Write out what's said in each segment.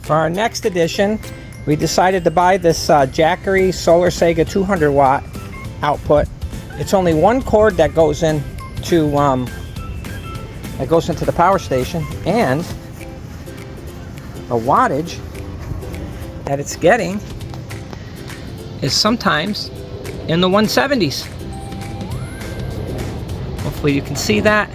For our next edition, we decided to buy this Jackery Solar Saga 200 watt output. It's only one cord that goes into the power station, and the wattage that it's getting is sometimes in the 170s. Hopefully you can see that.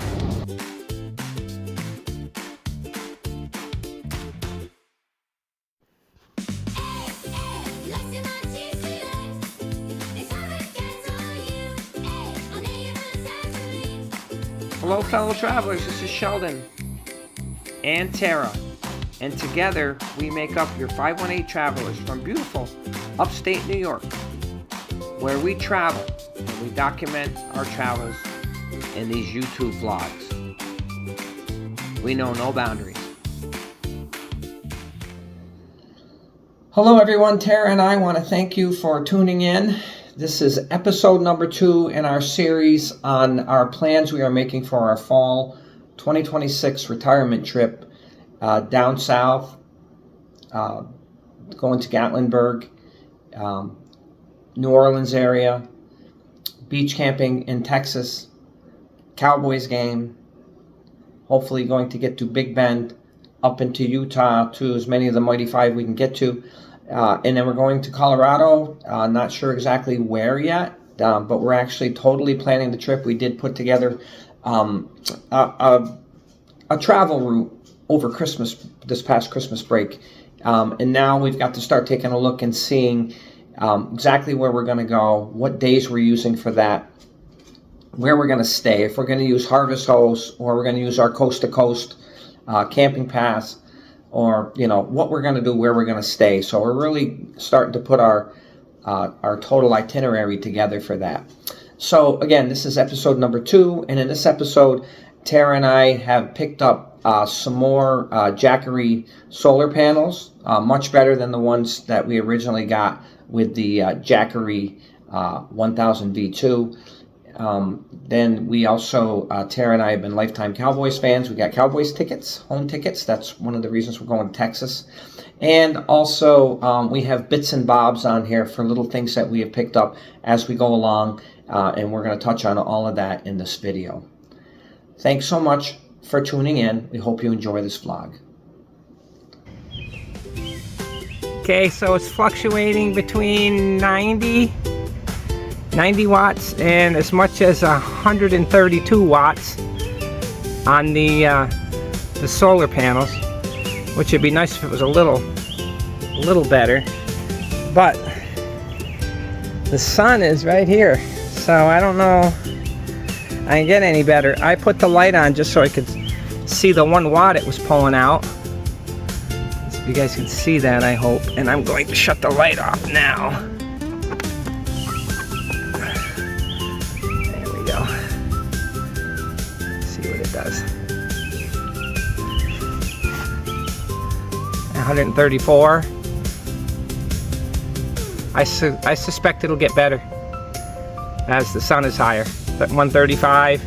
Hello fellow travelers, this is Sheldon and Tara, and together we make up your 518 travelers from beautiful upstate New York, where we travel and we document our travels in these YouTube vlogs. We know no boundaries. Hello everyone, Tara and I want to thank you for tuning in. This is episode number 2 in our series on our plans we are making for our fall 2026 retirement trip down south, going to Gatlinburg, New Orleans area, beach camping in Texas, Cowboys game, hopefully going to get to Big Bend, up into Utah, to as many of the Mighty Five we can get to. And then we're going to Colorado, not sure exactly where yet, but we're actually totally planning the trip. We did put together a travel route over Christmas, this past Christmas break. And now we've got to start taking a look and seeing exactly where we're going to go, what days we're using for that, where we're going to stay, if we're going to use Harvest Host or we're going to use our coast-to-coast camping pass, or what we're going to do, where we're going to stay. So we're really starting to put our total itinerary together for that. So again, this is episode number 2, and in this episode, Tara and I have picked up some more Jackery solar panels, much better than the ones that we originally got with the Jackery 1000 V2. Then we also, Tara and I have been lifetime Cowboys fans. We got Cowboys tickets, home tickets. That's one of the reasons we're going to Texas. And also we have bits and bobs on here for little things that we have picked up as we go along. And we're going to touch on all of that in this video. Thanks so much for tuning in. We hope you enjoy this vlog. Okay, so it's fluctuating between 90 watts and as much as 132 watts on the solar panels, which would be nice if it was a little better, but the sun is right here, so I don't know I can get any better. I put the light on just so I could see the 1 watt it was pulling out, so you guys can see that, I hope. And I'm going to shut the light off now. Does 134. I suspect it'll get better as the sun is higher. But 135.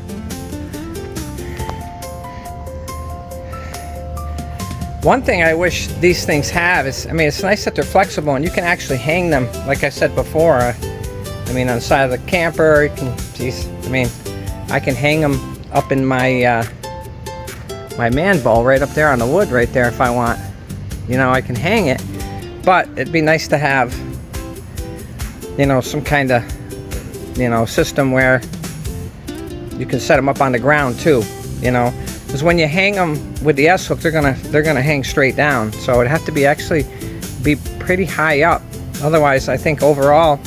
One thing I wish these things have is, it's nice that they're flexible and you can actually hang them, like I said before. On the side of the camper, you can. I can hang them up in my my man bowl right up there on the wood right there if I want. I can hang it, but it'd be nice to have some kind of system where you can set them up on the ground too, because when you hang them with the S-hook, they're gonna hang straight down, so it'd have to be pretty high up. Otherwise, I think overall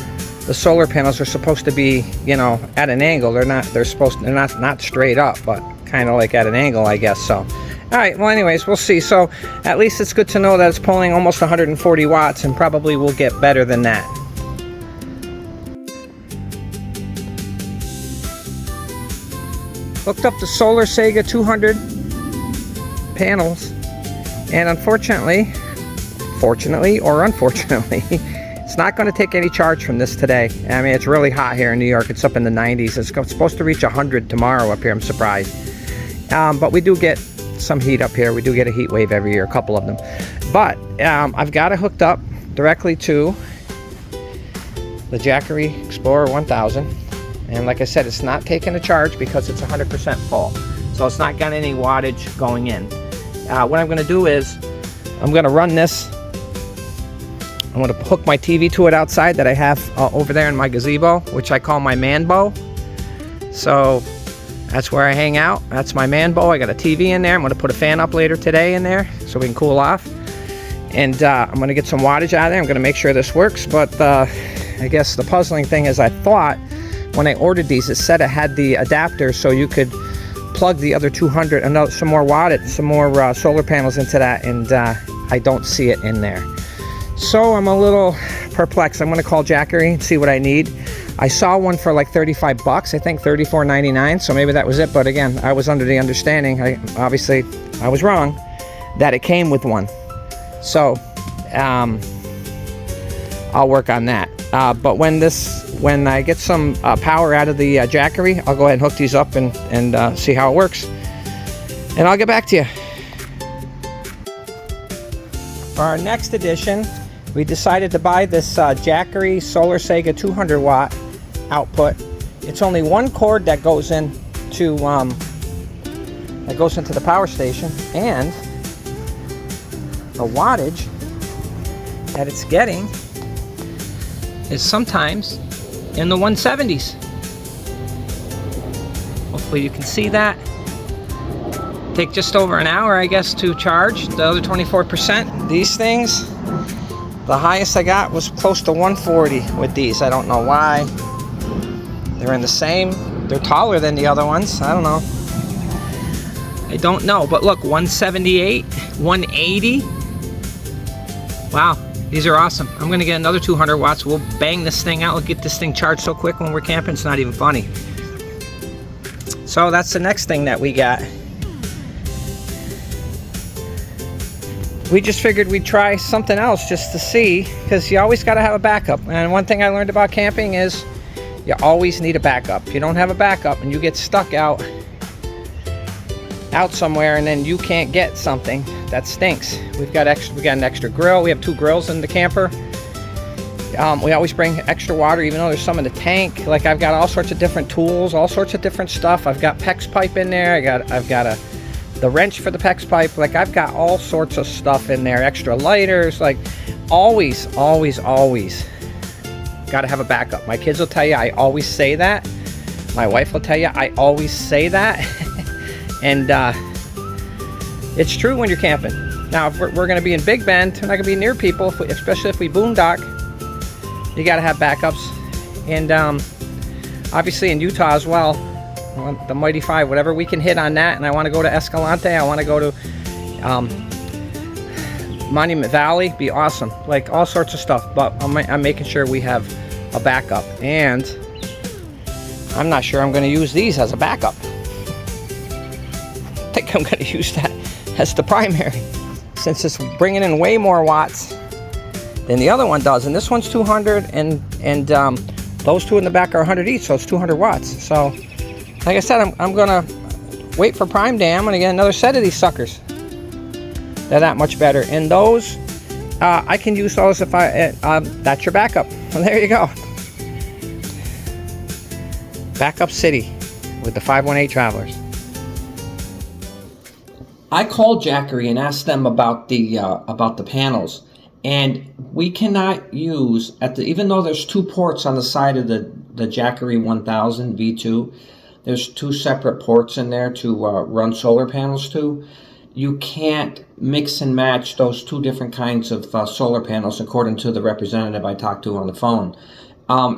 the solar panels are supposed to be, at an angle. They're not straight up, but kind of like at an angle, I guess. So, all right. Well, anyways, we'll see. So, at least it's good to know that it's pulling almost 140 watts, and probably will get better than that. Hooked up the Solar Saga 200 panels, and unfortunately, fortunately or unfortunately, it's not going to take any charge from this today. It's really hot here in New York. It's up in the 90s. It's supposed to reach 100 tomorrow up here. I'm surprised. But we do get some heat up here. We do get a heat wave every year, a couple of them. But I've got it hooked up directly to the Jackery Explorer 1000. And like I said, it's not taking a charge because it's 100% full. So it's not got any wattage going in. What I'm going to do is I'm going to run this. I'm going to hook my TV to it outside that I have over there in my gazebo, which I call my man bow. So that's where I hang out. That's my man bow. I got a TV in there. I'm going to put a fan up later today in there so we can cool off. And I'm going to get some wattage out of there. I'm going to make sure this works. But I guess the puzzling thing is I thought when I ordered these, it said it had the adapter so you could plug the other 200, some more wattage, some more solar panels into that, and I don't see it in there. So I'm a little perplexed. I'm going to call Jackery and see what I need. I saw one for like 35 bucks, I think $34.99, so maybe that was it. But again, I was under the understanding, obviously I was wrong, that it came with one. So I'll work on that. But when I get some power out of the Jackery, I'll go ahead and hook these up and see how it works. And I'll get back to you. For our next edition, we decided to buy this Jackery Solar Saga 200 watt output. It's only one cord that goes into the power station, and the wattage that it's getting is sometimes in the 170s. Hopefully you can see that. Take just over an hour, I guess, to charge the other 24%. These things, the highest I got was close to 140 with these. I don't know why. They're in the same, they're taller than the other ones. I don't know. I don't know, but look, 178, 180. Wow. These are awesome. I'm going to get another 200 watts. We'll bang this thing out. We'll get this thing charged so quick when we're camping, it's not even funny. So that's the next thing that we got. We just figured we'd try something else just to see, because you always got to have a backup. And one thing I learned about camping is you always need a backup. If you don't have a backup and you get stuck out somewhere and then you can't get something, that stinks. We got an extra grill. We have 2 grills in the camper. We always bring extra water, even though there's some in the tank. Like, I've got all sorts of different tools, all sorts of different stuff. I've got PEX pipe in there. I've got the wrench for the PEX pipe. Like, I've got all sorts of stuff in there, extra lighters. Like, always got to have a backup. My kids will tell you I always say that. My wife will tell you I always say that. And it's true when you're camping. Now, if we're going to be in Big Bend, we're not going to be near people, especially if we boondock. You got to have backups. And obviously in Utah as well, the Mighty 5, whatever we can hit on that. And I want to go to Escalante. I want to go to Monument Valley. Be awesome. Like, all sorts of stuff. But I'm making sure we have a backup. And I'm not sure I'm going to use these as a backup. I think I'm going to use that as the primary, since it's bringing in way more watts than the other one does. And this one's 200, and those two in the back are 100 each, so it's 200 watts. So, like I said, I'm going to wait for Prime Day. I'm going to get another set of these suckers. They're that much better. And those, I can use those if that's your backup. Well, there you go. Backup City with the 518 Travelers. I called Jackery and asked them about the panels, and we cannot use even though there's 2 ports on the side of the Jackery 1000 V2. There's 2 separate ports in there to run solar panels to. You can't mix and match those 2 different kinds of solar panels, according to the representative I talked to on the phone.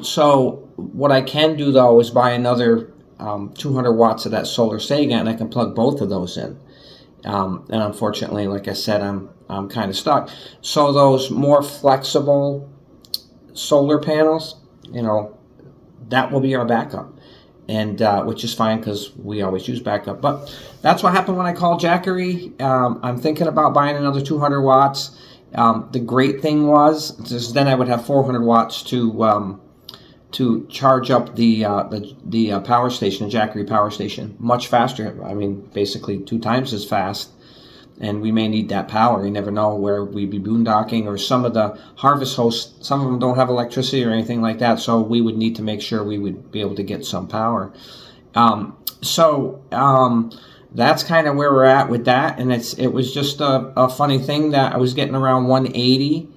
So what I can do though is buy another 200 watts of that Solar Saga, and I can plug both of those in. And unfortunately, like I said, I'm kind of stuck. So those more flexible solar panels, that will be our backup, and which is fine because we always use backup. But that's what happened when I called Jackery. I'm thinking about buying another 200 watts. The great thing was, then I would have 400 watts to to charge up the power station, the Jackery power station, much faster. I mean, basically 2 times as fast. And we may need that power. You never know where we'd be boondocking, or some of the harvest hosts, some of them don't have electricity or anything like that, so we would need to make sure we would be able to get some power. That's kind of where we're at with that, and it was just a funny thing that I was getting around 180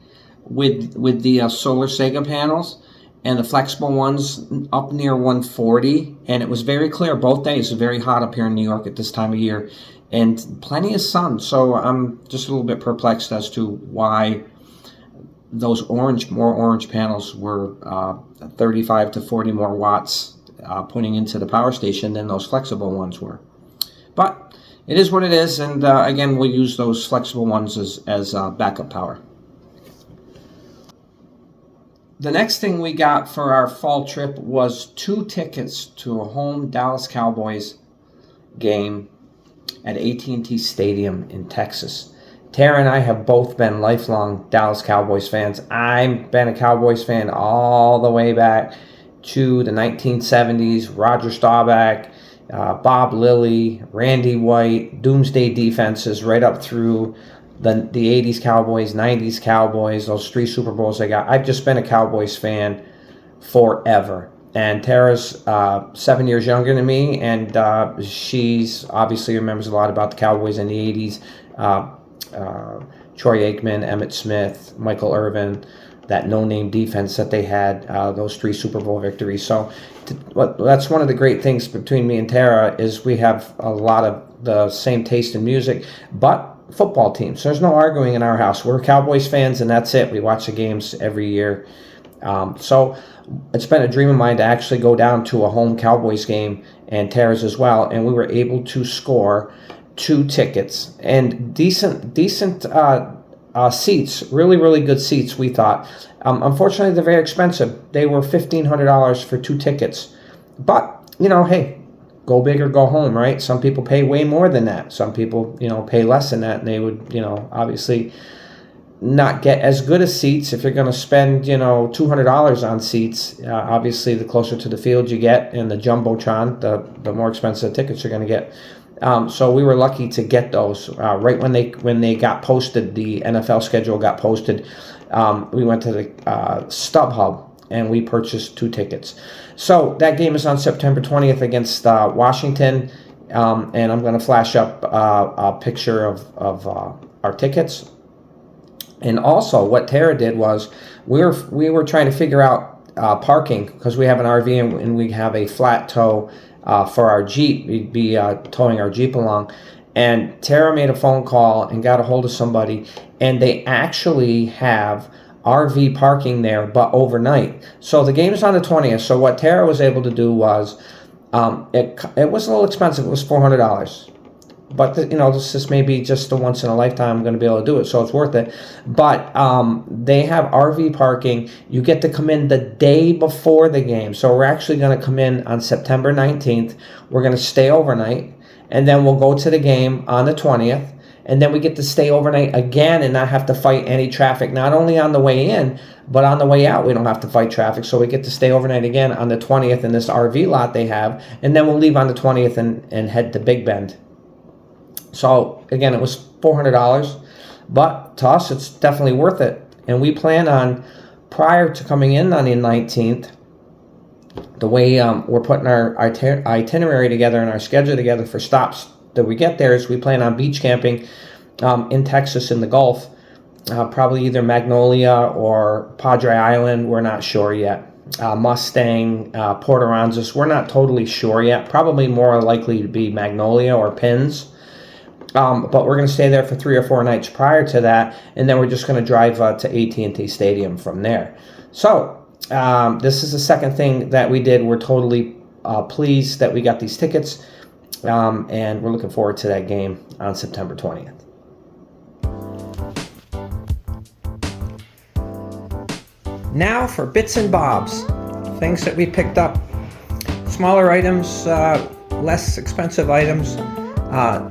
with the Solar Saga panels, and the flexible ones up near 140, and it was very clear both days. It's very hot up here in New York at this time of year, and plenty of sun. So I'm just a little bit perplexed as to why those more orange panels were 35 to 40 more watts putting into the power station than those flexible ones were. But it is what it is, and again, we'll use those flexible ones as backup power. The next thing we got for our fall trip was 2 tickets to a home Dallas Cowboys game at AT&T Stadium in Texas. Tara and I have both been lifelong Dallas Cowboys fans. I've been a Cowboys fan all the way back to the 1970s, Roger Staubach, Bob Lilly, Randy White, Doomsday defenses, right up through the 80s Cowboys, 90s Cowboys, those 3 Super Bowls they got. I've just been a Cowboys fan forever. And Tara's 7 years younger than me, and she's obviously remembers a lot about the Cowboys in the 80s. Troy Aikman, Emmitt Smith, Michael Irvin, that no-name defense that they had, those 3 Super Bowl victories. So that's one of the great things between me and Tara is we have a lot of the same taste in music, but football teams. There's no arguing in our house. We're Cowboys fans, and that's it. We watch the games every year. So it's been a dream of mine to actually go down to a home Cowboys game, and Tara's as well, and we were able to score 2 tickets and decent seats, really good seats, we thought. Unfortunately, they're very expensive. They were $1,500 for 2 tickets. But, hey, go big or go home, right? Some people pay way more than that. Some people, pay less than that, and they would, obviously not get as good as seats. If you're going to spend, $200 on seats, obviously the closer to the field you get, and the Jumbotron, the more expensive tickets you're going to get. So we were lucky to get those right when they got posted. The NFL schedule got posted. We went to the StubHub and we purchased 2 tickets. So that game is on September 20th against Washington, and I'm going to flash up a picture of our tickets. And also, what Tara did was we were trying to figure out parking, because we have an RV and we have a flat tow for our Jeep. We'd be towing our Jeep along. And Tara made a phone call and got a hold of somebody, and they actually have RV parking there, but overnight. So the game is on the 20th. So what Tara was able to do was, it was a little expensive. It was $400. But, this may be just a once in a lifetime I'm going to be able to do it, so it's worth it. But they have RV parking. You get to come in the day before the game. So we're actually going to come in on September 19th. We're going to stay overnight, and then we'll go to the game on the 20th. And then we get to stay overnight again and not have to fight any traffic, not only on the way in, but on the way out. We don't have to fight traffic. So we get to stay overnight again on the 20th in this RV lot they have. And then we'll leave on the 20th and head to Big Bend. So, again, it was $400, but to us, it's definitely worth it. And we plan on, prior to coming in on the 19th, the way we're putting our itinerary together and our schedule together for stops that we get there is we plan on beach camping in Texas in the Gulf, probably either Magnolia or Padre Island. We're not sure yet. Mustang, Port Aransas, we're not totally sure yet. Probably more likely to be Magnolia or Pins. But we're going to stay there for 3 or 4 nights prior to that, and then we're just going to drive to AT&T Stadium from there. So this is the second thing that we did. We're totally pleased that we got these tickets, and we're looking forward to that game on September 20th. Now for bits and bobs, things that we picked up. Smaller items, less expensive items.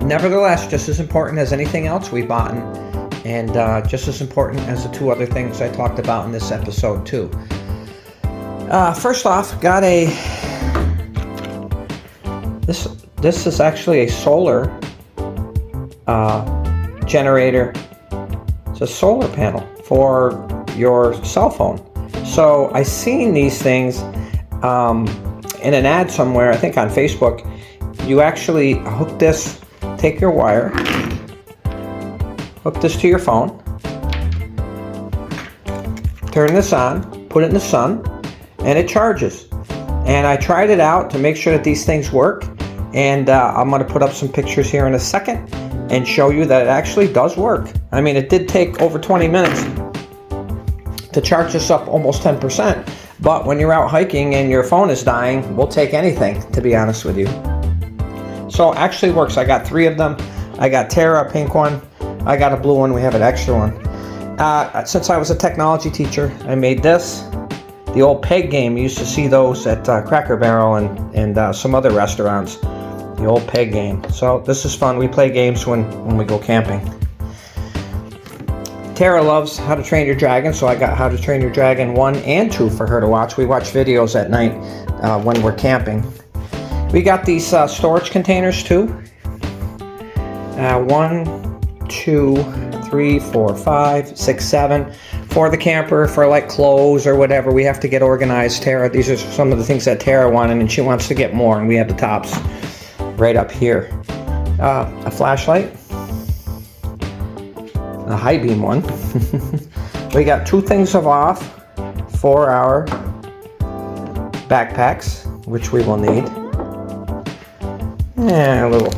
Nevertheless, just as important as anything else we've bought, and just as important as the 2 other things I talked about in this episode too. First off, got a, this is actually a solar generator. It's a solar panel for your cell phone. So I seen these things in an ad somewhere, I think on Facebook. You actually hook this, take your wire, hook this to your phone, turn this on, put it in the sun, and it charges. And I tried it out to make sure that these things work, and I'm going to put up some pictures here in a second and show you that it actually does work. I mean, it did take over 20 minutes to charge this up almost 10%, but when you're out hiking and your phone is dying, we'll take anything, to be honest with you. So it actually works. I got 3 of them. I got Tara, a pink one. I got a blue one. We have an extra one. Since I was a technology teacher, I made this. The old peg game, you used to see those at Cracker Barrel and some other restaurants. The old peg game. So this is fun. We play games when we go camping. Tara loves How to Train Your Dragon, so I got How to Train Your Dragon 1 and 2 for her to watch. We watch videos at night when we're camping. We got these storage containers too. 1, 2, 3, 4, 5, 6, 7 for the camper, for like clothes or whatever. We have to get organized. Tara, these are some of the things that Tara wanted, and she wants to get more, and we have the tops right up here. A flashlight, a high beam one. We got 2 things of off for our backpacks, which we will need. And a little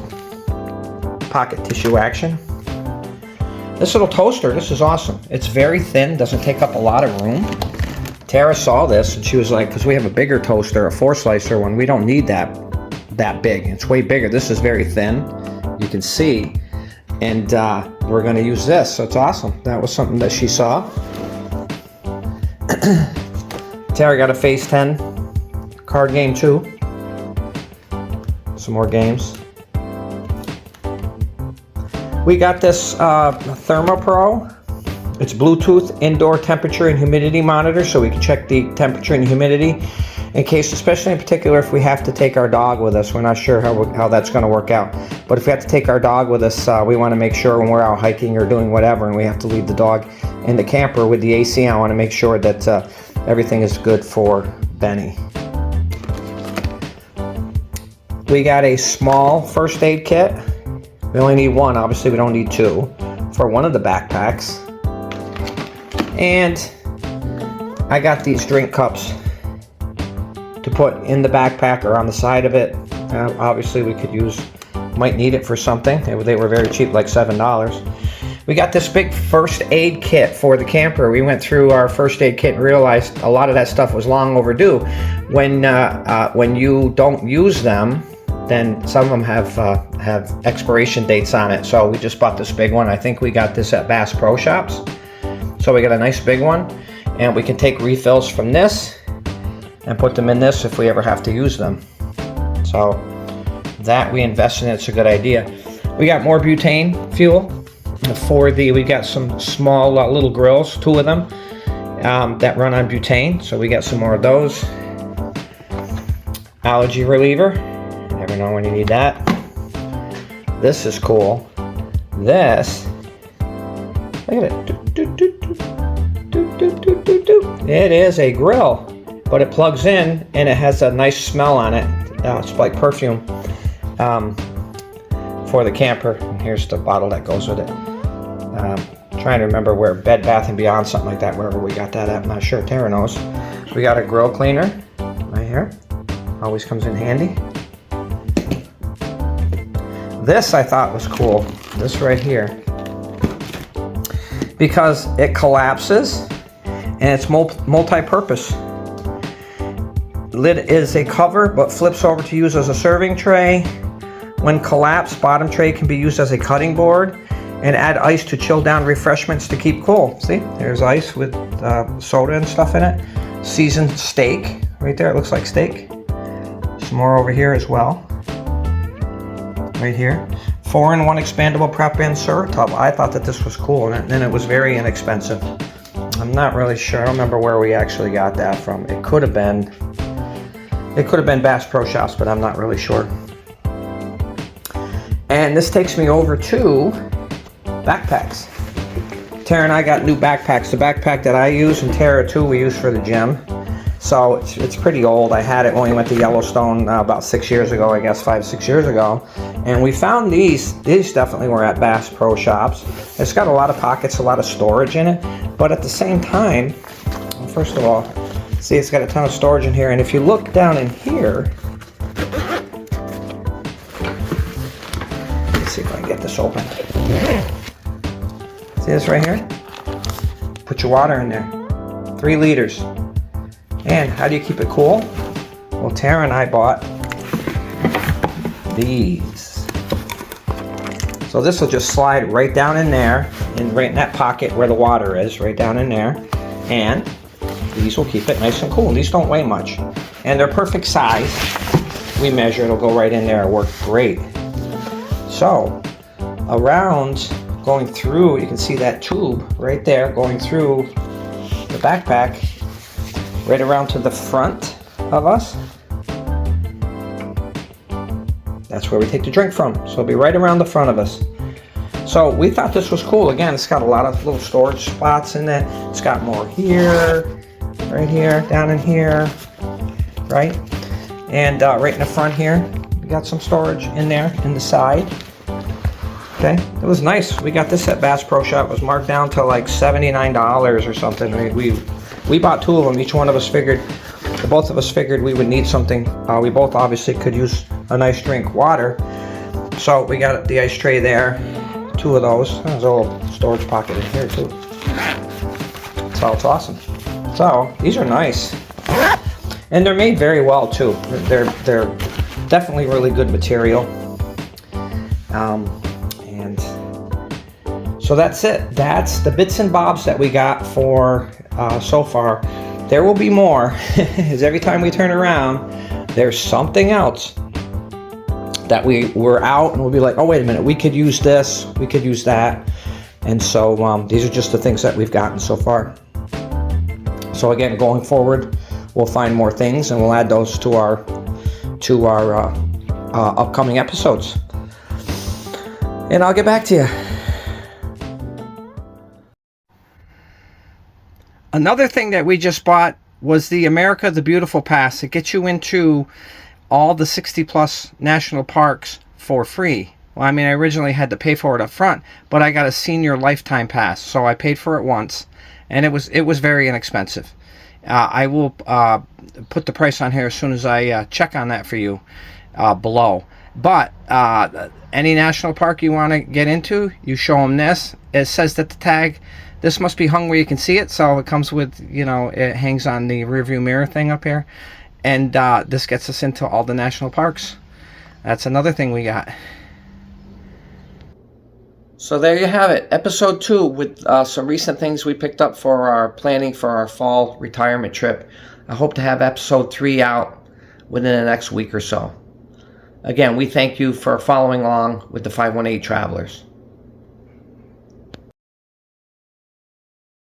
pocket tissue action. This little toaster, this is awesome. It's very thin, doesn't take up a lot of room. Tara saw this and she was like, because we have a bigger toaster, a 4-slicer one, we don't need that big. It's way bigger. This is very thin, you can see. And we're going to use this, so it's awesome. That was something that she saw. Tara got a Phase 10 card game too. Some more games. We got this ThermoPro. It's Bluetooth indoor temperature and humidity monitor, so we can check the temperature and humidity in case, especially in particular, if we have to take our dog with us. We're not sure how that's going to work out, but if we have to take our dog with us, we want to make sure when we're out hiking or doing whatever and we have to leave the dog in the camper with the AC, I want to make sure that everything is good for Benny. We got a small first aid kit. We only need 1, obviously we don't need 2, for one of the backpacks. And I got these drink cups to put in the backpack or on the side of it. Obviously we might need it for something. They were very cheap, like $7. We got this big first aid kit for the camper. We went through our first aid kit and realized a lot of that stuff was long overdue. When you don't use them, then some of them have expiration dates on it. So we just bought this big one. I think we got this at Bass Pro Shops. So we got a nice big one, and we can take refills from this and put them in this if we ever have to use them. So that we invest in, it's a good idea. We got more butane fuel we got some small little grills, 2 of them that run on butane. So we got some more of those. Allergy reliever. Never know when you need that. This is cool. This, look at it. It is a grill, but it plugs in and it has a nice smell on it. It's like perfume for the camper. And here's the bottle that goes with it. Trying to remember where Bed Bath & Beyond, something like that, wherever we got that at. I'm not sure. Tara knows. We got a grill cleaner right here. Always comes in handy. This I thought was cool. This right here. Because it collapses and it's multi-purpose. Lid is a cover but flips over to use as a serving tray. When collapsed, bottom tray can be used as a cutting board, and add ice to chill down refreshments to keep cool. See, there's ice with soda and stuff in it. Seasoned steak right there. It looks like steak. Some more over here as well. Right here. 4-in-1 expandable prep and serve tub. I thought that this was cool, and it was very inexpensive. I'm not really sure. I don't remember where we actually got that from. It could have been Bass Pro Shops, but I'm not really sure. And this takes me over to backpacks. Tara and I got new backpacks. The backpack that I use, and Tara too, we use for the gym. So it's pretty old. I had it when we went to Yellowstone about 6 years ago, I guess 5-6 years ago. And we found these. These definitely were at Bass Pro Shops. It's got a lot of pockets, a lot of storage in it. But at the same time, well, first of all, see, it's got a ton of storage in here. And if you look down in here, let's see if I can get this open. See this right here? Put your water in there. 3 liters. And how do you keep it cool? Well, Tara and I bought these. So this will just slide right down in there, and right in that pocket where the water is, right down in there. And these will keep it nice and cool. These don't weigh much. And they're perfect size. We measure, it'll go right in there. It worked great. So, around, going through, you can see that tube right there going through the backpack, right around to the front of us. That's where we take the drink from. So it'll be right around the front of us. So we thought this was cool. Again, it's got a lot of little storage spots in it. It's got more here, right here, down in here, right? And right in the front here, we got some storage in there, in the side. Okay, it was nice. We got this at Bass Pro Shop. It was marked down to like $79 or something. We bought 2 of them. Each one of us figured, both of us figured we would need something. We both obviously could use a nice drink, water. So we got the ice tray there, 2 of those. There's a little storage pocket in here too. So it's awesome. So these are nice. And they're made very well too. They're definitely really good material. And so that's it. That's the bits and bobs that we got for so far. There will be more, as every time we turn around, there's something else that we're out and we'll be like, oh, wait a minute, we could use this, we could use that. And so these are just the things that we've gotten so far. So again, going forward, we'll find more things and we'll add those to our upcoming episodes. And I'll get back to you. Another thing that we just bought was the America the Beautiful Pass. It gets you into all the 60-plus national parks for free. Well, I mean, I originally had to pay for it up front, but I got a senior lifetime pass, so I paid for it once, and it was very inexpensive. I will put the price on here as soon as I check on that for you below. But any national park you want to get into, you show them this. It says that the tag, this must be hung where you can see it, so it comes with, it hangs on the rearview mirror thing up here. And this gets us into all the national parks. That's another thing we got. So there you have it, episode 2 with some recent things we picked up for our planning for our fall retirement trip. I hope to have episode 3 out within the next week or so. Again, we thank you for following along with the 518 Travelers.